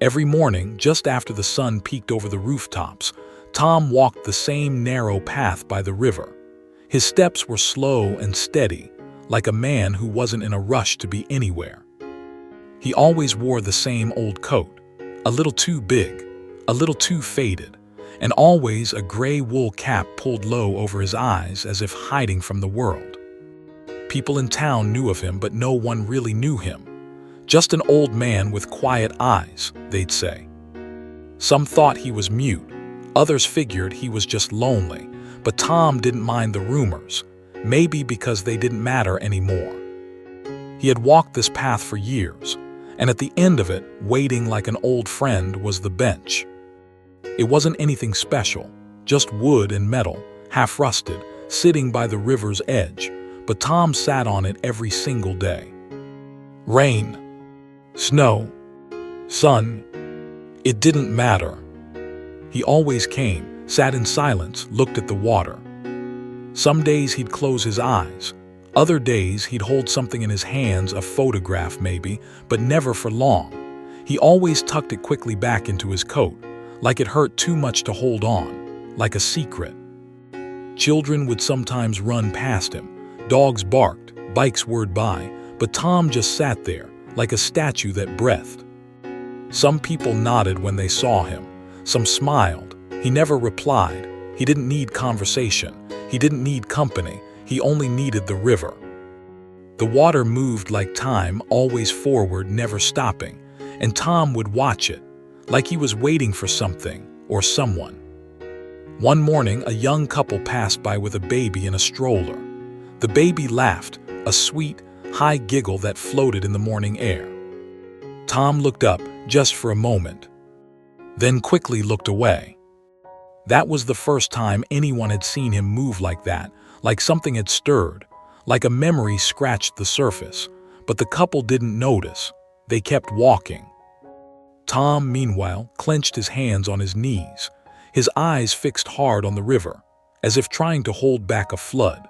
Every morning, just after the sun peeked over the rooftops, Tom walked the same narrow path by the river. His steps were slow and steady, like a man who wasn't in a rush to be anywhere. He always wore the same old coat, a little too big, a little too faded, and always a gray wool cap pulled low over his eyes as if hiding from the world. People in town knew of him, but no one really knew him. Just an old man with quiet eyes, they'd say. Some thought he was mute, others figured he was just lonely, but Tom didn't mind the rumors, maybe because they didn't matter anymore. He had walked this path for years, and at the end of it, waiting like an old friend, was the bench. It wasn't anything special, just wood and metal, half rusted, sitting by the river's edge, but Tom sat on it every single day. Rain, snow, sun, it didn't matter. He always came, sat in silence, looked at the water. Some days he'd close his eyes. Other days he'd hold something in his hands, a photograph maybe, but never for long. He always tucked it quickly back into his coat, like it hurt too much to hold on, like a secret. Children would sometimes run past him. Dogs barked, bikes whirred by, but Tom just sat there, like a statue that breathed. Some people nodded when they saw him. Some smiled. He never replied. He didn't need conversation. He didn't need company. He only needed the river. The water moved like time, always forward, never stopping, and Tom would watch it, like he was waiting for something or someone. One morning, a young couple passed by with a baby in a stroller. The baby laughed, a sweet, high giggle that floated in the morning air. Tom looked up, just for a moment, then quickly looked away. That was the first time anyone had seen him move like that, like something had stirred, like a memory scratched the surface. But the couple didn't notice. They kept walking. Tom, meanwhile, clenched his hands on his knees, his eyes fixed hard on the river, as if trying to hold back a flood.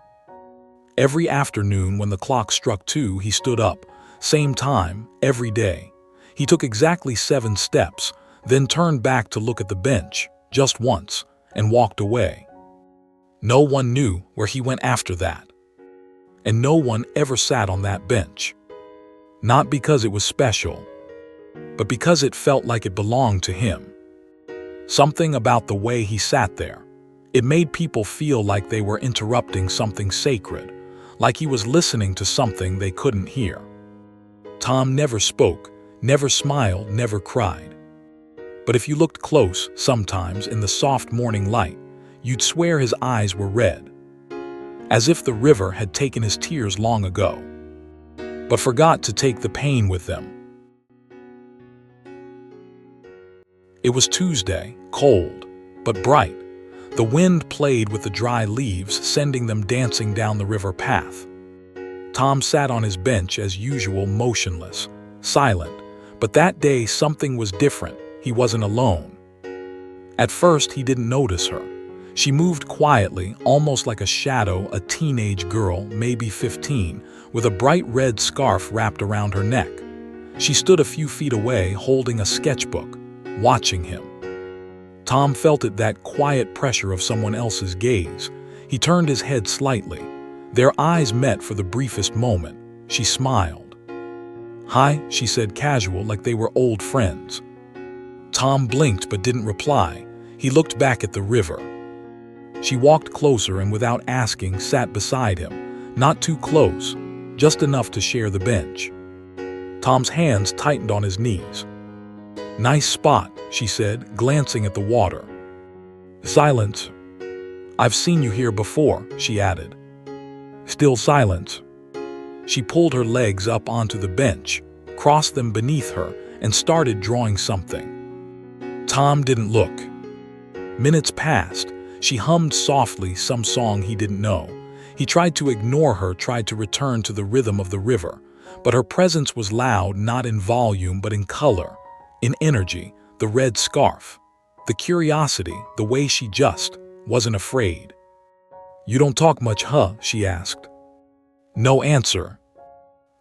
Every afternoon when the clock struck 2, he stood up, same time, every day. He took exactly 7 steps, then turned back to look at the bench, just once, and walked away. No one knew where he went after that. And no one ever sat on that bench. Not because it was special, but because it felt like it belonged to him. Something about the way he sat there. It made people feel like they were interrupting something sacred, like he was listening to something they couldn't hear. Tom never spoke, never smiled, never cried. But if you looked close, sometimes in the soft morning light, you'd swear his eyes were red, as if the river had taken his tears long ago, but forgot to take the pain with them. It was Tuesday, cold, but bright. The wind played with the dry leaves, sending them dancing down the river path. Tom sat on his bench as usual, motionless, silent, but that day something was different. He wasn't alone. At first, he didn't notice her. She moved quietly, almost like a shadow, a teenage girl, maybe 15, with a bright red scarf wrapped around her neck. She stood a few feet away, holding a sketchbook, watching him. Tom felt it, that quiet pressure of someone else's gaze. He turned his head slightly. Their eyes met for the briefest moment. She smiled. "Hi," she said, casual, like they were old friends. Tom blinked but didn't reply. He looked back at the river. She walked closer and without asking sat beside him, not too close, just enough to share the bench. Tom's hands tightened on his knees. "Nice spot," she said, glancing at the water. Silence. "I've seen you here before," she added. Still silence. She pulled her legs up onto the bench, crossed them beneath her, and started drawing something. Tom didn't look. Minutes passed. She hummed softly some song he didn't know. He tried to ignore her, tried to return to the rhythm of the river, but her presence was loud, not in volume but in color, in energy, the red scarf, the curiosity, the way she just wasn't afraid. "You don't talk much, huh?" she asked. No answer.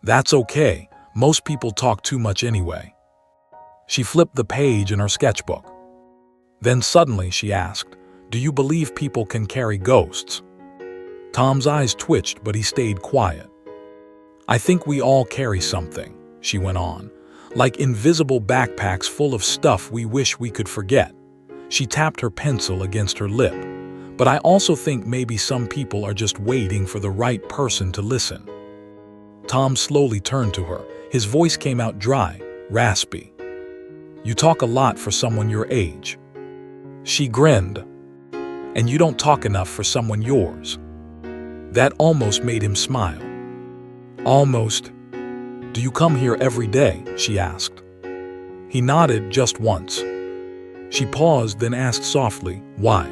"That's okay. Most people talk too much anyway." She flipped the page in her sketchbook. Then suddenly she asked, "Do you believe people can carry ghosts?" Tom's eyes twitched, but he stayed quiet. "I think we all carry something," she went on, "like invisible backpacks full of stuff we wish we could forget." She tapped her pencil against her lip. "But I also think maybe some people are just waiting for the right person to listen." Tom slowly turned to her. His voice came out dry, raspy. "You talk a lot for someone your age." She grinned. "And you don't talk enough for someone yours." That almost made him smile. "Almost. Do you come here every day?" she asked. He nodded just once. She paused, then asked softly, "Why?"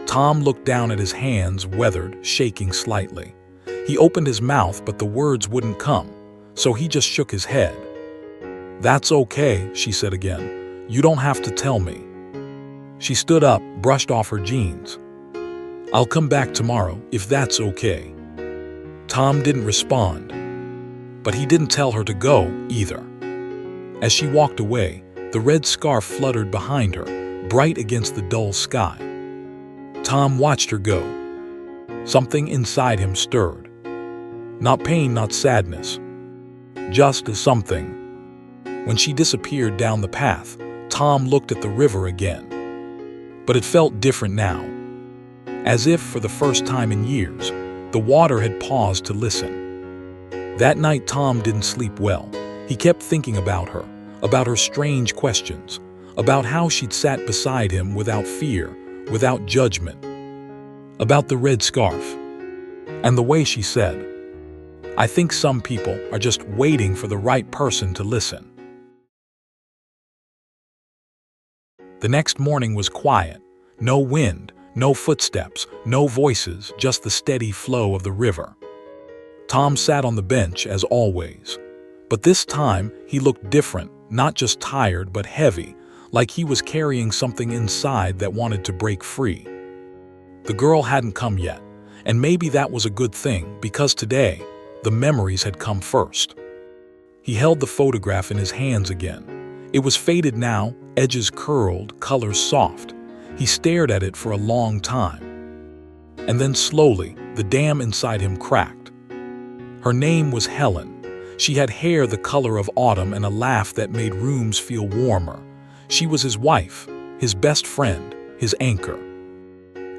Tom looked down at his hands, weathered, shaking slightly. He opened his mouth, but the words wouldn't come, so he just shook his head. "That's okay," she said again. "You don't have to tell me." She stood up, brushed off her jeans. "I'll come back tomorrow, if that's okay." Tom didn't respond, but he didn't tell her to go either. As she walked away, the red scarf fluttered behind her, bright against the dull sky. Tom watched her go. Something inside him stirred. Not pain, not sadness. Just something. When she disappeared down the path, Tom looked at the river again. But it felt different now. As if for the first time in years, the water had paused to listen. That night Tom didn't sleep well. He kept thinking about her strange questions, about how she'd sat beside him without fear, without judgment, about the red scarf, and the way she said, "I think some people are just waiting for the right person to listen." The next morning was quiet. No wind, no footsteps, no voices, just the steady flow of the river. Tom sat on the bench as always. But this time, he looked different, not just tired but heavy, like he was carrying something inside that wanted to break free. The girl hadn't come yet, and maybe that was a good thing, because today, the memories had come first. He held the photograph in his hands again. It was faded now, edges curled, colors soft. He stared at it for a long time. And then slowly, the dam inside him cracked. Her name was Helen. She had hair the color of autumn and a laugh that made rooms feel warmer. She was his wife, his best friend, his anchor.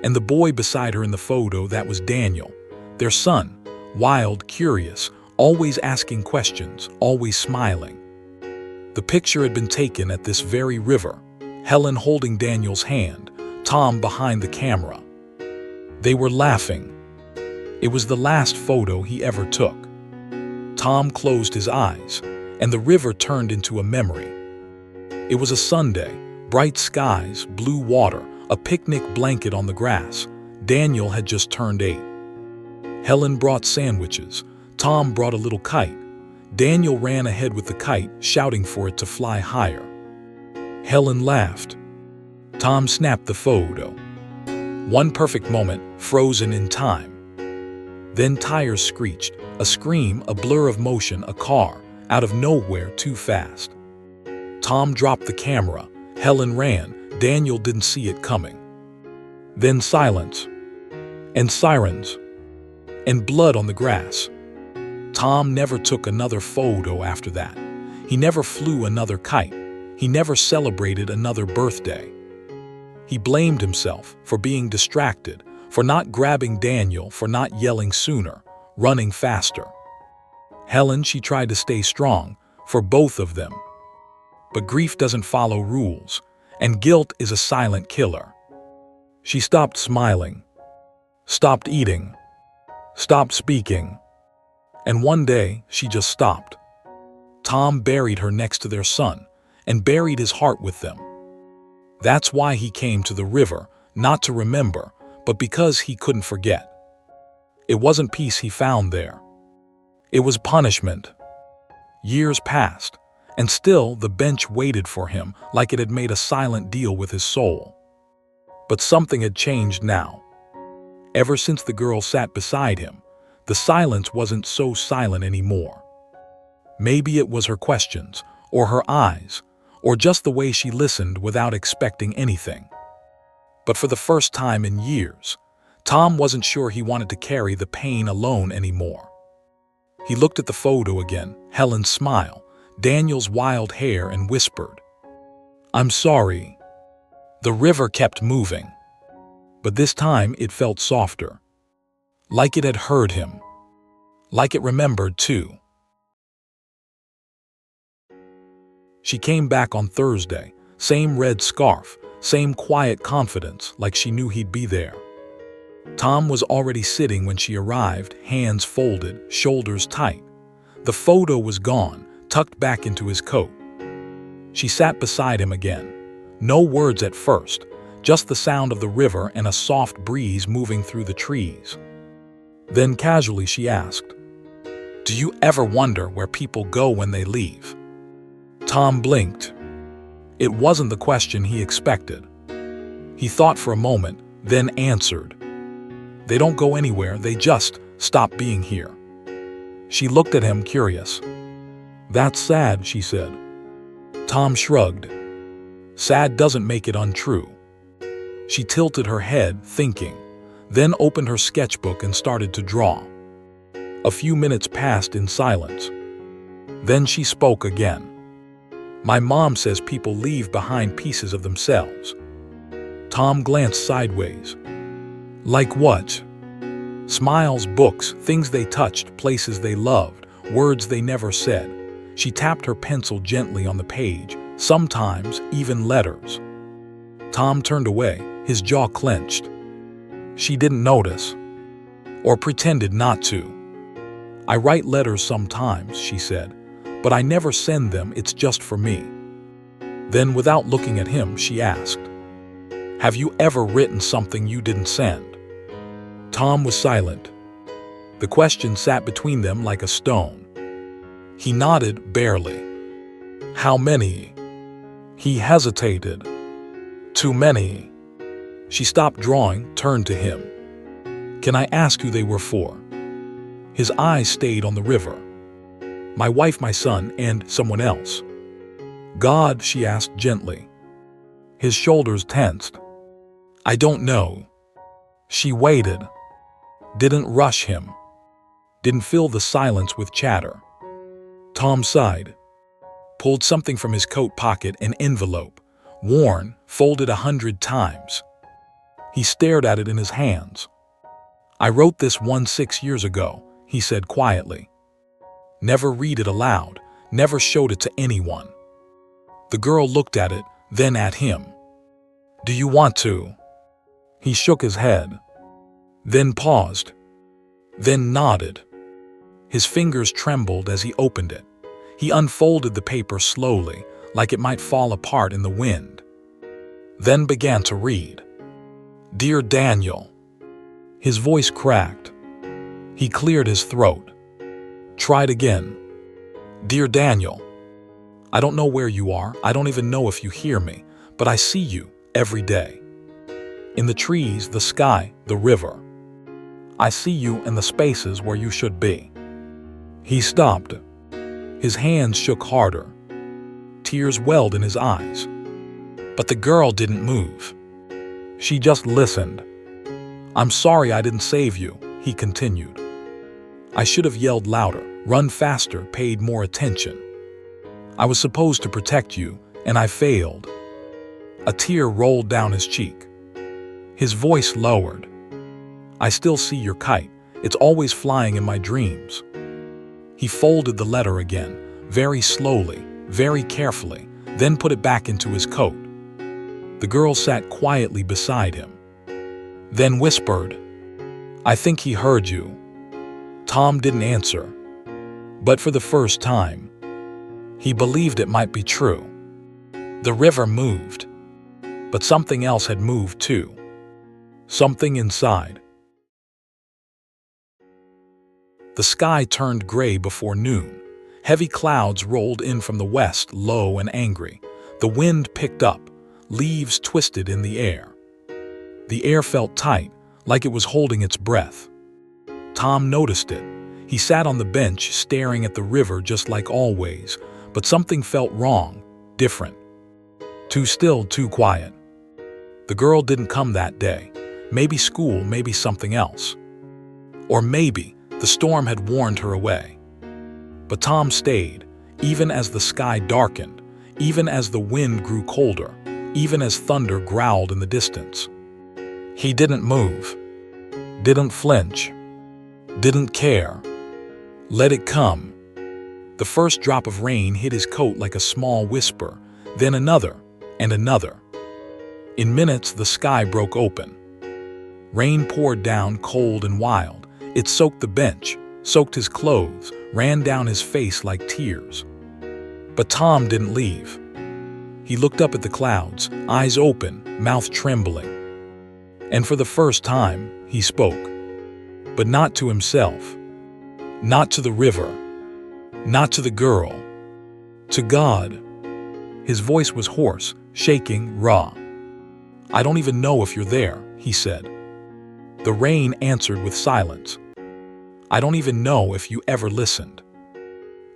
And the boy beside her in the photo, that was Daniel, their son, wild, curious, always asking questions, always smiling. The picture had been taken at this very river, Helen holding Daniel's hand, Tom behind the camera. They were laughing. It was the last photo he ever took. Tom closed his eyes, and the river turned into a memory. It was a Sunday, bright skies, blue water, a picnic blanket on the grass. Daniel had just turned 8. Helen brought sandwiches. Tom brought a little kite. Daniel ran ahead with the kite, shouting for it to fly higher. Helen laughed. Tom snapped the photo. One perfect moment, frozen in time. Then tires screeched, a scream, a blur of motion, a car, out of nowhere, too fast. Tom dropped the camera. Helen ran. Daniel didn't see it coming. Then silence. And sirens. And blood on the grass. Tom never took another photo after that. He never flew another kite. He never celebrated another birthday. He blamed himself for being distracted, for not grabbing Daniel, for not yelling sooner, running faster. Helen, she tried to stay strong, for both of them. But grief doesn't follow rules, and guilt is a silent killer. She stopped smiling, stopped eating, stopped speaking, and one day she just stopped. Tom buried her next to their son, and buried his heart with them. That's why he came to the river, not to remember, but because he couldn't forget. It wasn't peace he found there. It was punishment. Years passed, and still the bench waited for him like it had made a silent deal with his soul. But something had changed now. Ever since the girl sat beside him, the silence wasn't so silent anymore. Maybe it was her questions, or her eyes, or just the way she listened without expecting anything. But for the first time in years, Tom wasn't sure he wanted to carry the pain alone anymore. He looked at the photo again, Helen's smile, Daniel's wild hair, and whispered, "I'm sorry." The river kept moving, but this time it felt softer, like it had heard him, like it remembered too. She came back on Thursday, same red scarf, same quiet confidence, like she knew he'd be there. Tom was already sitting when she arrived, hands folded, shoulders tight. The photo was gone, tucked back into his coat. She sat beside him again. No words at first, just the sound of the river and a soft breeze moving through the trees. Then casually she asked, "Do you ever wonder where people go when they leave?" Tom blinked. It wasn't the question he expected. He thought for a moment, then answered, "They don't go anywhere, they just stop being here." She looked at him, curious. "That's sad," she said. Tom shrugged. "Sad doesn't make it untrue." She tilted her head, thinking, then opened her sketchbook and started to draw. A few minutes passed in silence. Then she spoke again. "My mom says people leave behind pieces of themselves." Tom glanced sideways. "Like what?" "Smiles, books, things they touched, places they loved, words they never said." She tapped her pencil gently on the page, sometimes even letters. Tom turned away, his jaw clenched. She didn't notice, or pretended not to. "I write letters sometimes," she said, "but I never send them, it's just for me." Then, without looking at him, she asked, "Have you ever written something you didn't send?" Tom was silent. The question sat between them like a stone. He nodded, barely. "How many?" He hesitated. "Too many." She stopped drawing, turned to him. "Can I ask who they were for?" His eyes stayed on the river. "My wife, my son, and someone else." "God?" she asked gently. His shoulders tensed. "I don't know." She waited. Didn't rush him. Didn't fill the silence with chatter. Tom sighed. Pulled something from his coat pocket, an envelope, worn, folded 100 times. He stared at it in his hands. "I wrote this one 6 years ago," he said quietly. "Never read it aloud, never showed it to anyone." The girl looked at it, then at him. "Do you want to?" He shook his head. Then paused. Then nodded. His fingers trembled as he opened it. He unfolded the paper slowly, like it might fall apart in the wind. Then began to read. "Dear Daniel." His voice cracked. He cleared his throat. Tried again. "Dear Daniel, I don't know where you are, I don't even know if you hear me, but I see you every day. In the trees, the sky, the river. I see you in the spaces where you should be." He stopped. His hands shook harder. Tears welled in his eyes. But the girl didn't move. She just listened. "I'm sorry I didn't save you," he continued. "I should have yelled louder, run faster, paid more attention. I was supposed to protect you, and I failed." A tear rolled down his cheek. His voice lowered. "I still see your kite. It's always flying in my dreams." He folded the letter again, very slowly, very carefully, then put it back into his coat. The girl sat quietly beside him. Then whispered, "I think he heard you." Tom didn't answer. But for the first time, he believed it might be true. The river moved. But something else had moved too. Something inside. The sky turned gray before noon. Heavy clouds rolled in from the west, low and angry. The wind picked up. Leaves twisted in the air. The air felt tight, like it was holding its breath. Tom noticed it. He sat on the bench, staring at the river just like always, but something felt wrong, different. Too still, too quiet. The girl didn't come that day. Maybe school, maybe something else. Or maybe the storm had warned her away. But Tom stayed, even as the sky darkened, even as the wind grew colder, even as thunder growled in the distance. He didn't move, didn't flinch, didn't care. Let it come. The first drop of rain hit his coat like a small whisper, then another and another. In minutes, the sky broke open. Rain poured down cold and wild. It soaked the bench, soaked his clothes, ran down his face like tears. But Tom didn't leave. He looked up at the clouds, eyes open, mouth trembling. And for the first time, he spoke. But not to himself. Not to the river. Not to the girl. To God. His voice was hoarse, shaking, raw. "I don't even know if you're there," he said. The rain answered with silence. "I don't even know if you ever listened."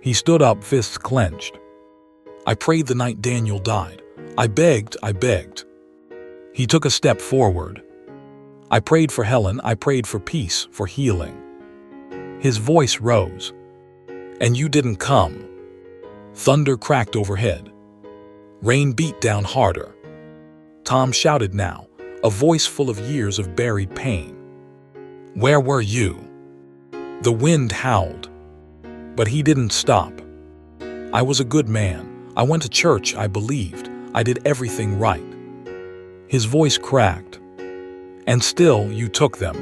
He stood up, fists clenched. "I prayed the night Daniel died. I begged. He took a step forward. I prayed for Helen, I prayed for peace, for healing." His voice rose. "And you didn't come." Thunder cracked overhead. Rain beat down harder. Tom shouted now, a voice full of years of buried pain. "Where were you?" The wind howled. But he didn't stop. "I was a good man. I went to church, I believed. I did everything right." His voice cracked. "And still, you took them."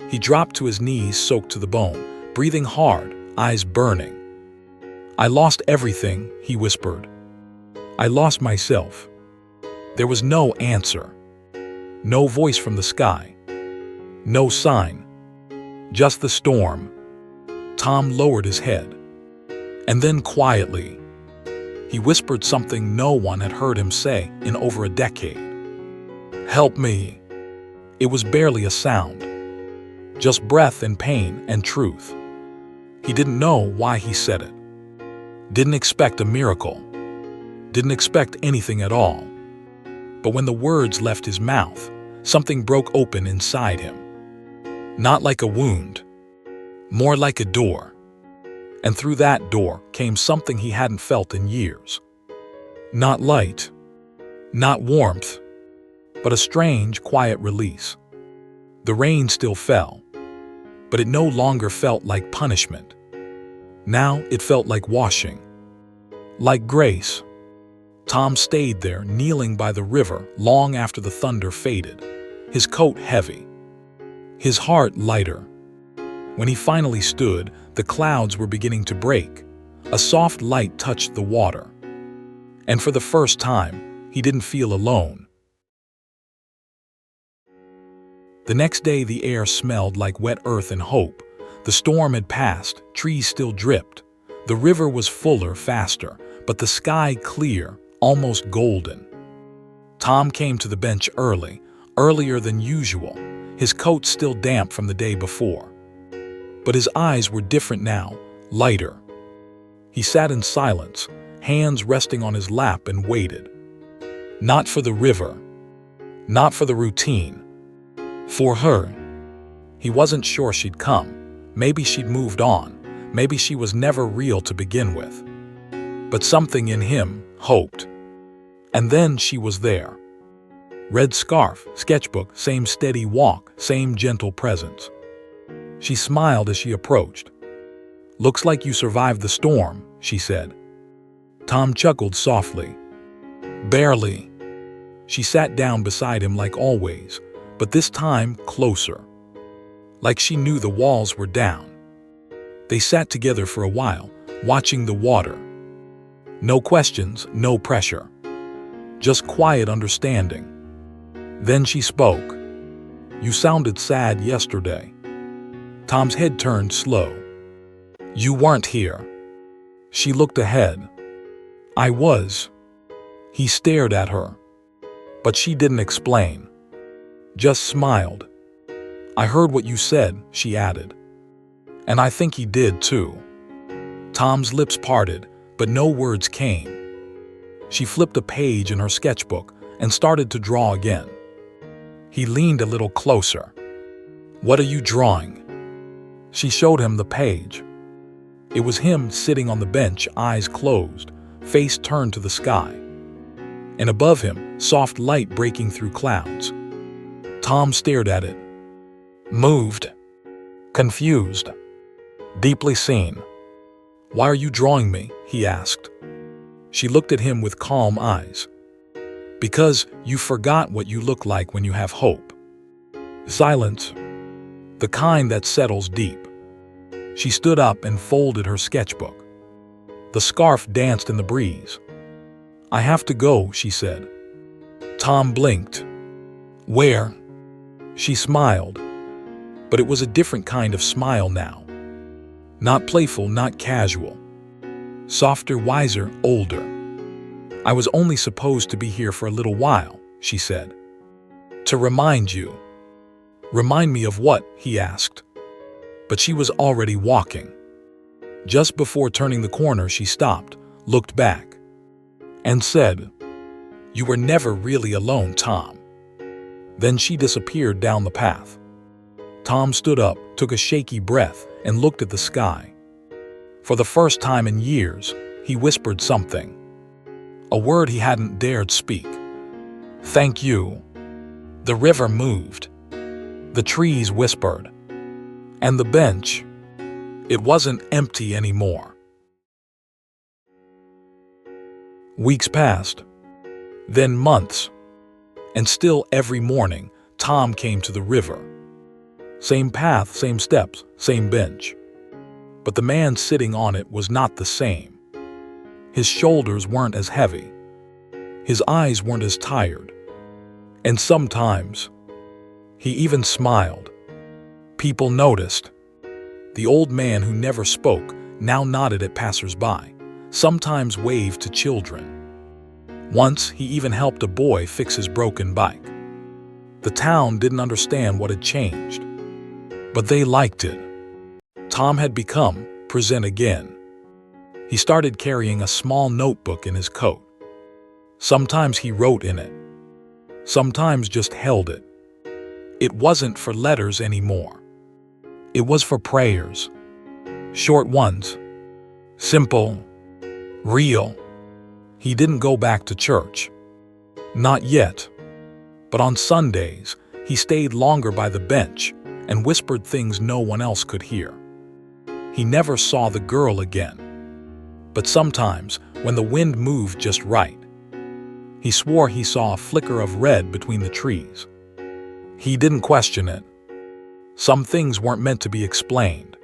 He dropped to his knees, soaked to the bone, breathing hard, eyes burning. "I lost everything," he whispered. "I lost myself." There was no answer. No voice from the sky. No sign. Just the storm. Tom lowered his head. And then quietly, he whispered something no one had heard him say in over a decade. "Help me." It was barely a sound. Just breath and pain and truth. He didn't know why he said it. Didn't expect a miracle. Didn't expect anything at all. But when the words left his mouth, something broke open inside him. Not like a wound, more like a door. And through that door came something he hadn't felt in years. Not light, not warmth, but a strange, quiet release. The rain still fell, but it no longer felt like punishment. Now it felt like washing, like grace. Tom stayed there, kneeling by the river long after the thunder faded, his coat heavy, his heart lighter. When he finally stood, the clouds were beginning to break. A soft light touched the water. And for the first time, he didn't feel alone. The next day, the air smelled like wet earth and hope. The storm had passed, trees still dripped. The river was fuller, faster, but the sky clear, almost golden. Tom came to the bench early, earlier than usual, his coat still damp from the day before. But his eyes were different now, lighter. He sat in silence, hands resting on his lap, and waited. Not for the river, not for the routine. For her. He wasn't sure she'd come. Maybe she'd moved on. Maybe she was never real to begin with. But something in him hoped. And then she was there. Red scarf, sketchbook, same steady walk, same gentle presence. She smiled as she approached. "Looks like you survived the storm," she said. Tom chuckled softly. "Barely." She sat down beside him like always, but this time closer. Like she knew the walls were down. They sat together for a while, watching the water. No questions, no pressure. Just quiet understanding. Then she spoke. "You sounded sad yesterday." Tom's head turned slow. "You weren't here." She looked ahead. "I was." He stared at her. But she didn't explain. Just smiled. "I heard what you said," she added. "And I think he did too." Tom's lips parted, but no words came. She flipped a page in her sketchbook and started to draw again. He leaned a little closer. "What are you drawing?" She showed him the page. It was him sitting on the bench, eyes closed, face turned to the sky. And above him, soft light breaking through clouds. Tom stared at it. Moved. Confused. Deeply seen. "Why are you drawing me?" he asked. She looked at him with calm eyes. "Because you forgot what you look like when you have hope." Silence. The kind that settles deep. She stood up and folded her sketchbook. The scarf danced in the breeze. "I have to go," she said. Tom blinked. "Where?" She smiled. But it was a different kind of smile now. Not playful, not casual. Softer, wiser, older. "I was only supposed to be here for a little while," she said. "To remind you." "Remind me of what?" he asked. But she was already walking. Just before turning the corner, she stopped, looked back, and said, "You were never really alone, Tom." Then she disappeared down the path. Tom stood up, took a shaky breath, and looked at the sky. For the first time in years, he whispered something. A word he hadn't dared speak. "Thank you." The river moved. The trees whispered. And the bench, it wasn't empty anymore. Weeks passed, then months, and still every morning, Tom came to the river. Same path, same steps, same bench. But the man sitting on it was not the same. His shoulders weren't as heavy. His eyes weren't as tired. And sometimes, he even smiled. People noticed. The old man who never spoke now nodded at passers-by, sometimes waved to children. Once, he even helped a boy fix his broken bike. The town didn't understand what had changed, but they liked it. Tom had become present again. He started carrying a small notebook in his coat. Sometimes he wrote in it. Sometimes just held it. It wasn't for letters anymore. It was for prayers. Short ones. Simple. Real. He didn't go back to church. Not yet. But on Sundays, he stayed longer by the bench and whispered things no one else could hear. He never saw the girl again. But sometimes, when the wind moved just right, he swore he saw a flicker of red between the trees. He didn't question it. Some things weren't meant to be explained.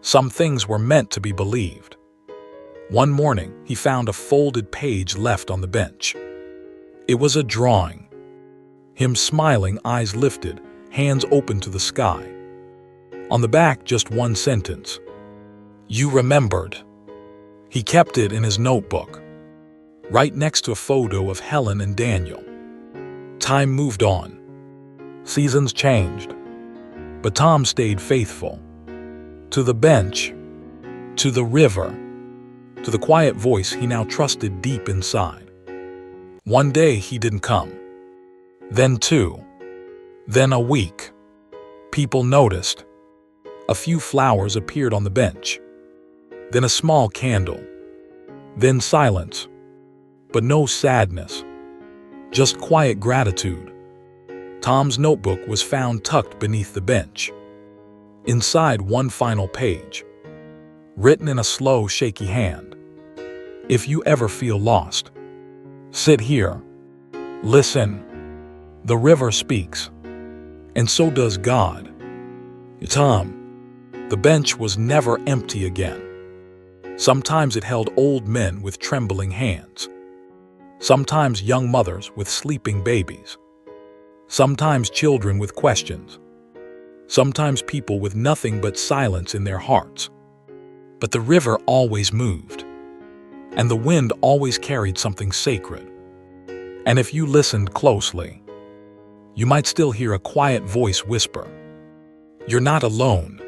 Some things were meant to be believed. One morning, he found a folded page left on the bench. It was a drawing. Him smiling, eyes lifted, hands open to the sky. On the back, just one sentence. "You remembered." He kept it in his notebook, right next to a photo of Helen and Daniel. Time moved on. Seasons changed. But Tom stayed faithful. To the bench, to the river, to the quiet voice he now trusted deep inside. One day he didn't come. Then 2. Then a week. People noticed. A few flowers appeared on the bench. Then a small candle. Then silence. But no sadness. Just quiet gratitude. Tom's notebook was found tucked beneath the bench. Inside, one final page, written in a slow, shaky hand. "If you ever feel lost, sit here. Listen. The river speaks. And so does God." Tom. The bench was never empty again. Sometimes it held old men with trembling hands. Sometimes young mothers with sleeping babies. Sometimes children with questions. Sometimes people with nothing but silence in their hearts. But the river always moved. And the wind always carried something sacred. And if you listened closely, you might still hear a quiet voice whisper, "You're not alone."